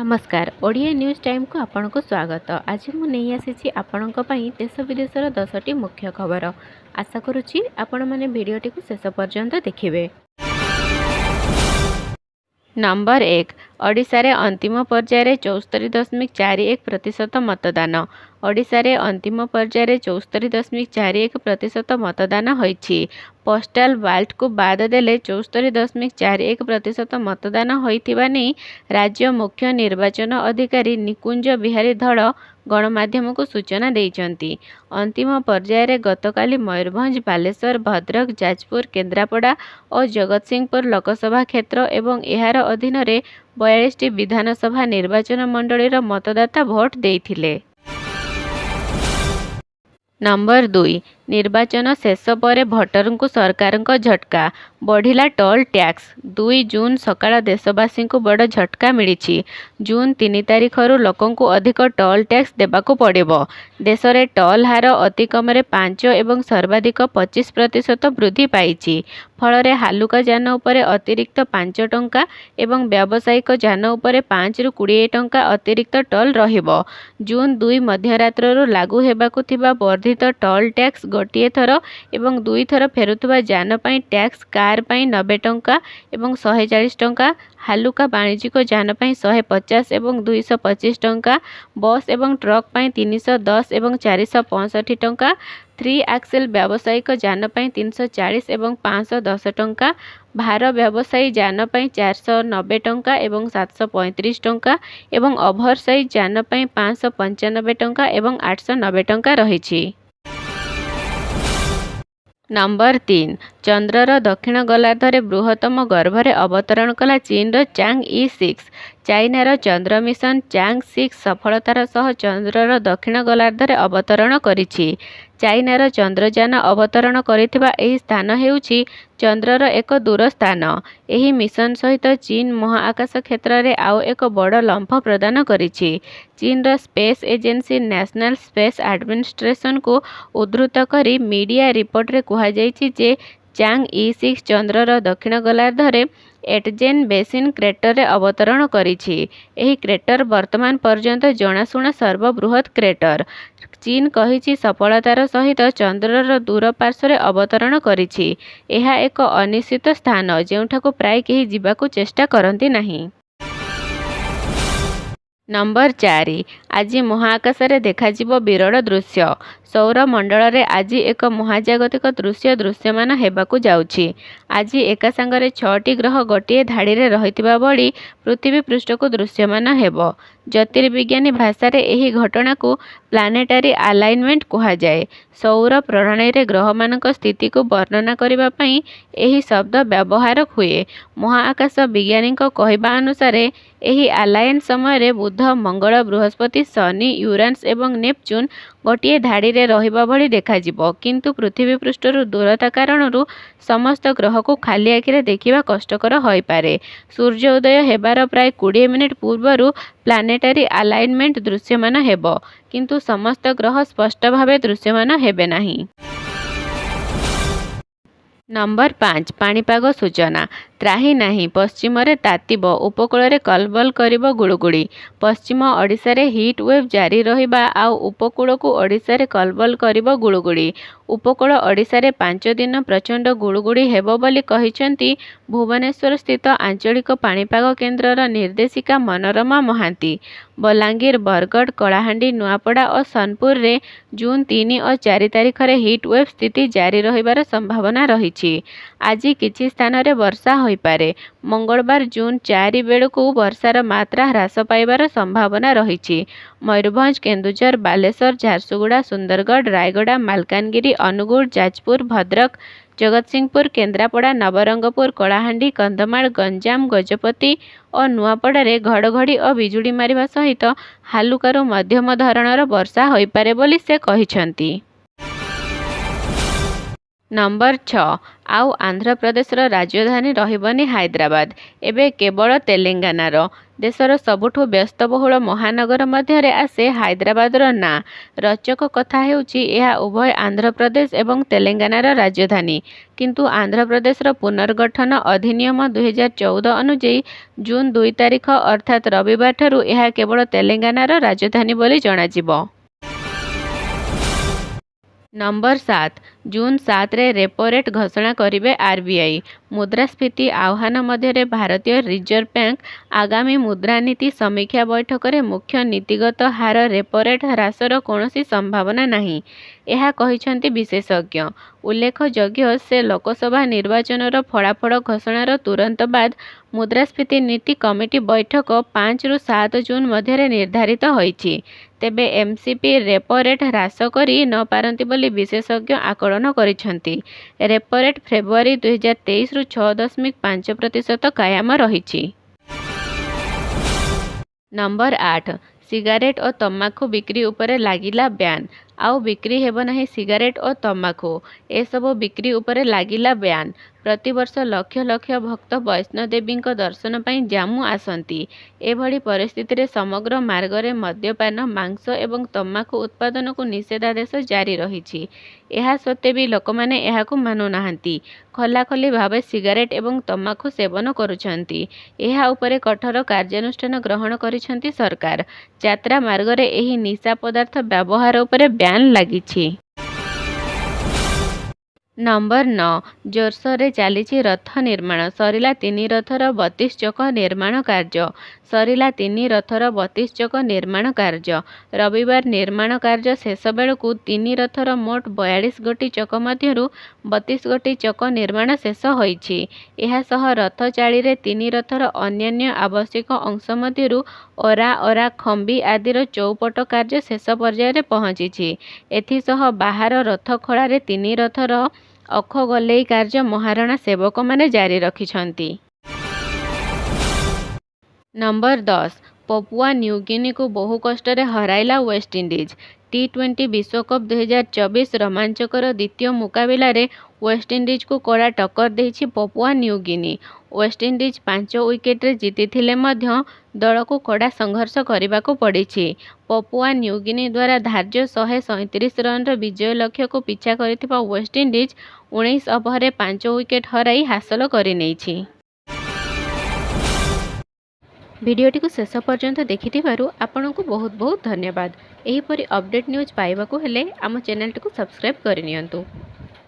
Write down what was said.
नमस्कार Odia news time को आपन को स्वागत। आज मु नहीं आसी आपण देश विदेशर 10टी मुख्य खबर। आशा करुच्ची आपण मैंने भिडटी को शेष पर्यंत देखिए। नंबर 1 ओडिशा रे अंतिम पर्यायर 74.41% मतदान। ओडिशा रे अंतिम पर्यायर 74.41% मतदान होईछि। पोस्टाल बाल्ट को बाद देले 74.41% मतदान होइथिबा नै राज्य मुख्य निर्वाचन अधिकारी निकुंज बिहारी धड़ गणमाध्यम को सूचना देइचंती। अंतिम पर्यायर गतकाली मयूरभंज, बालेश्वर, भद्रक, जाजपुर, केन्द्रापड़ा और जगतसिंहपुर लोकसभा क्षेत्र एवं एहार अधीन रे 42टी विधानसभा निर्वाचन मंडलीर मतदाता भोट देइथिले। नंबर 2 निर्वाचन शेष पर भोटर को सरकार को झटका बढ़िला टोल टैक्स। 2 जून सकाळ देशवासी को बड़ झटका मिली। जून 3 तारिख लोकों को अधिक टोल टैक्स देबाकू पड़िबो। देश में टोल हार अति कम 5 एवं सर्वाधिक 25% वृद्धि पाई। फल हालुका जान उपर अतिरिक्त 5 टंका एवं व्यावसायिक जान उपर 5 ରୁ 20 टंका अतिरिक्त टोल रहिबो। जून 2 मध्यरात्रु लागू हेबाकू थिबा वर्धित टोल टैक्स गोटे थर एवं 2 थर फेरुथुबा जान पई टैक्स, कार पई 90 टंका एवं 140 टंका, हालुका वाणिज्यिक जान पई 150 एवं 225 टंका, बस एवं ट्रक पई 310 एवं 465 टंका, 3 एक्सेल व्यावसायिक जान पई 340 एवं 510 टंका, भार व्यवसायी जान पई 490 टंका एवं 735 टंका एवं ओभरसाइज जान पई 595 टंका एवं 890 टंका रहिछि। नंबर 3 चंद्रर दक्षिण गोलार्धरे बृहत्तम गर्भरे अवतरण कला चीनर चांग ई-6। चाइनार चंद्र मिशन चांग 6 सफलतार सह चंद्रर दक्षिण गोलार्धरे अवतरण करिछि। चाइनार चंद्रयान अवतरण करिथिबा एही स्थान हेउछि चंद्रर एक दूर स्थान। एही मिशन सहित चीन महाआकाश क्षेत्र में आउ एक बड़ लंफ प्रदान करिछि। चीनर space agency national space administration को उद्धृत करी मीडिया रिपोर्ट रे कहा जाइछि जे चांग ई-6 चंद्रर दक्षिण गोलार्धरे एटजेन बेसिन क्रेटर रे अवतरण करिछि। एही क्रेटर वर्तमान पर्यंत जनाशुना सर्वबृहत क्रेटर। चीन कहिछि सफलतार सहित चंद्रर दूर पार्श्व अवतरण करिछि। एहा एक अनिश्चित स्थान जेउठाकू प्राय केही जिबाकू चेष्टा करंती नाही। नंबर 4 आज महाकाश रे देखाजिबो विरल दृश्य। सौर मंडल रे आज एक महाजागतिक दृश्य दृश्यमान हेबाकू जाउछि। आज एका संगरे 6टी ग्रह गोटे धाड़ी रे रहितिबा बळी पृथ्वी पृष्ठ को दृश्यमान हेबो। ज्योतिर्विज्ञानी भाषा रे एही घटना को प्लानेटारी अलाइनमेंट कहा जाए। सौर प्रणाली रे ग्रह मानक स्थिति को वर्णना करिबा पई एही शब्द व्यवहार हुए। महाआकाश विज्ञानी कहवा अनुसार एही अलायन समय बुध, मंगल, बृहस्पति, शनि, यूरानस एवं नेपच्यून गोटे धाड़ी रे रहिबा भली देखाजिबो। किंतु पृथ्वी पृष्ठरू दूरता कारणरू समस्त ग्रह को खाली आखिरे देखिबा कष्टकर होई पारे। सूर्य उदय हेबार प्राय 20 मिनिट पूर्वरू प्लानेटारी अलाइनमेंट दृश्यमान हेबो, किंतु समस्त ग्रह स्पष्ट भावे दृश्यमान हेबे नाही। नंबर 5 पाणीपाग सूचना। त्राही नाही पश्चिम रे तातीब, उपकूल रे कलबल करिबो गुड़गुड़ी। पश्चिम ओडिशा रे हीट वेव जारी रहिबा आउ उपकूल को ओडिशा रे कलबल करिबो गुड़गुड़ी। उपकूल ओडिशा रे 5 दिन प्रचंड गुड़गुड़ी हेबो बोली कहिसंती भुवनेश्वर स्थित आंचलिक पाणीपाग केन्द्रर निर्देशिका मनोरमा महांती। बलांगीर, बरगढ़, कलाहांडी, नुआपड़ा और सोनपुर रे जून 3 और 4 तारिख रे हीट वेव स्थिति जारी रहिबार संभावना रहिछि। आज किछि स्थान रे वर्षा होई पारे। मंगलवार जून 4 बेलू वर्षार मात्रा ह्रास पाइबार संभावना रहिछि। मयूरभंज, केन्दुझर, बालेश्वर, झारसुगुड़ा, सुंदरगढ़, रायगड़ा, मालकानगिरी, अनुगुल, जाजपुर, भद्रक, जगतसिंहपुर, केन्द्रापड़ा, नवरंगपुर, कलाहांडी, कंधमाल, गंजाम, गजपति और नुआपड़ा रे घड़घड़ी और बिजुली मारिबा सहित हालुकारु मध्यम धरणर वर्षा होई पारे बोली से कहिसंती। नंबर 6 आउ आंध्र प्रदेशर राजधानी रहिबनी हैदराबाद एबे केवल तेलेंगानार देशर सबुठु व्यस्तबहुल महानगर मध्यरे आसे हैदराबादर ना रचक कथा हेउची एहा उभय आंध्र प्रदेश एवं तेलेंगानार राजधानी किंतु आंध्र प्रदेशर पुनर्गठन अधिनियम 2014 अनुଯାୟୀ जून 2 तारिख अर्थात रविवार ठारू एहा केवल तेलेंगानार राजधानी बोली जणाजिब। नंबर 7 जून 7 रे रेपो रेट घोषणा करिवे आरबीआई मुद्रास्फीति आह्वान मध्य भारतीय रिजर्व बैंक आगामी मुद्रानीति समीक्षा बैठक में मुख्य नीतिगत हार रेपो रेट ह्रासर कौनसी संभावना नहीं यह कहिसेंति विशेषज्ञ। उल्लेखयोग्य से लोकसभा निर्वाचन फलाफल घोषणार तुरंत बाद मुद्रास्फीति नीति कमिटी बैठक 5 ରୁ 7 जून मध्य निर्धारित होईछि। तेबे एमसीपी रेपो रेट ह्रास करि न पारंती बोली विशेषज्ञ आकलन करिसेंति। रेपो रेट फेब्रुआरी 2023 ରୁ 6.5% कायम रहिछि। नंबर 8 सिगारेट और तंबाकू बिक्री उपरे लागिला ब्यान आउ बिक्री हेब नहीं सिगारेट और तंबाकू एसबू बिक्री उपरे लागिला ब्यान। प्रतिवर्ष लक्ष लक्ष भक्त वैष्णोदेवी दर्शन पर जामु आसती। एभली परिस्थिति रे समग्र मार्गरे मद्यपान मांस एवं तंबाकू उत्पादन को निषेधादेश जारी रही। यह सत्वे भी लोक मैंने यहाकू मानु नाहंती खलाखली भावे सिगारेट एवं तंबाकू सेवन करुछंती। यह उपरे कठोर कार्यानुष्ठान ग्रहण करिसेंती सरकार। यात्रा मार्गरे एही निशा पदार्थ व्यवहार उपरे ब्यान लागिछि। नंबर 9 जोरसोर चली रथ निर्माण सरिला 3 रथर 32 चक निर्माण कार्य सरिला 3 रथर 32 चक निर्माण कार्य रविवार निर्माण कार्य शेष बेलू 3 रथर मोट 42 गोटी चक मध्यरु 32 गोटी चक निर्माण शेष होईछि। एहा सह रथ चाली रे 3 रथर अन्यान्य आवश्यक अंश मध्यरु ओरा ओरा खंबी आदिर चौपट कार्य शेष पर्याय पहुंची। एथिसह बाहर रथ खड़ा रे 3 रथर अख गलेई कार्य महाराणा सेवक माने जारी रखिछंती। नंबर 10 पपुआ न्यूगिनी को बहु कष्ट रे हराइला वेस्टइंडीज। टी20 विश्वकप 2024 रोमांचकर द्वितीय मुकाबिला रे वेस्टइंडीज को कड़ा टक्कर देछि पपुआ न्यूगिनी। वेस्टइंडीज 5 विकेट रे जीतिथिले मध्य दल को कड़ा संघर्ष करने को पड़ी। पपुआ न्यूगिनी द्वारा धार्य 137 रन विजय लक्ष्य को पिछा करिथिबा वेस्टइंडीज 19 ओवर 5 विकेट हराई हासिल करिनेछि। भिडियोटी को शेष पर्यंत देखिथिबारु आपनकु बहुत बहुत धन्यवाद। एहीपरि अपडेट न्यूज पाइबाकु हेले आम चैनल टी को सब्सक्राइब करिनियंतु।